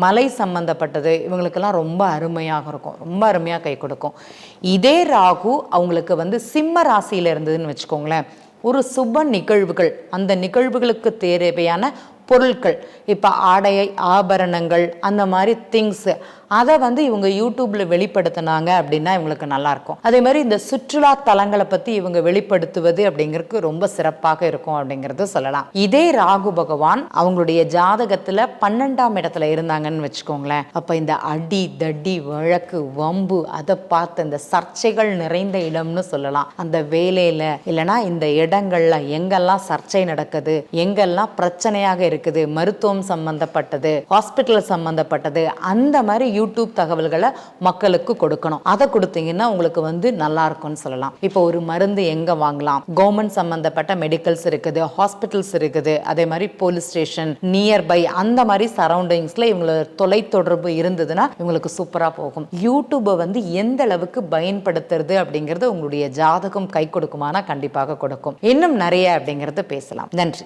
மலை சம்பந்தப்பட்டது இவங்களுக்கெல்லாம் ரொம்ப அருமையாக இருக்கும், ரொம்ப அருமையாக கை கொடுக்கும். இதே ராகு அவங்களுக்கு சிம்ம ராசியில் இருந்ததுன்னு வச்சுக்கோங்களேன், ஒரு சுப நிகழ்வுகள், அந்த நிகழ்வுகளுக்கு தேவையான பொருட்கள், இப்போ ஆடை ஆபரணங்கள் அந்த மாதிரி திங்ஸு, அதை இவங்க யூடியூப்ல வெளிப்படுத்தினாங்க அப்படின்னா இவங்களுக்கு நல்லா இருக்கும். அதே மாதிரி இந்த சுற்றுலா தலங்களை பற்றி இவங்க வெளிப்படுத்துவது அப்படிங்கிறதுக்கு ரொம்ப சிறப்பாக இருக்கும் அப்படிங்கிறது சொல்லலாம். இதே ராகு பகவான் அவங்களுடைய ஜாதகத்தில் 12ஆம் இடத்துல இருந்தாங்கன்னு வச்சுக்கோங்களேன், அப்போ இந்த அடி தடி வழக்கு வம்பு அதை பார்த்து இந்த சர்ச்சைகள் நிறைந்த இடம்னு சொல்லலாம். அந்த வேலையில் இல்லைன்னா இந்த இடங்கள்ல எங்கெல்லாம் சர்ச்சை நடக்குது, எங்கெல்லாம் பிரச்சனையாக இருக்குது, மருத்துவம் சம்பந்தப்பட்டது, ஹாஸ்பிட்டல் சம்பந்தப்பட்டது, அந்த மாதிரி யூடியூப் தகவல்களை மக்களுக்கு கொடுக்கணும். அதை கொடுத்தீங்கன்னா உங்களுக்கு நல்லா இருக்கும்னு சொல்லலாம். இப்போ ஒரு மருந்து எங்க வாங்கலாம், கவர்மெண்ட் சம்பந்தப்பட்ட மெடிக்கல்ஸ் இருக்குது, ஹாஸ்பிட்டல்ஸ் இருக்குது, அதே மாதிரி போலீஸ் ஸ்டேஷன் நியர்பை, அந்த மாதிரி சரௌண்டிங்ஸ்ல இவங்களுக்கு தொலைத்தொடர்பு இருந்ததுன்னா இவங்களுக்கு சூப்பரா போகும். யூடியூபை எந்த அளவுக்கு பயன்படுத்துறது அப்படிங்கிறது உங்களுடைய ஜாதகம் கை கொடுக்குமானா கண்டிப்பாக கொடுக்கும். இன்னும் நிறைய அப்படிங்கறது பேசலாம். நன்றி.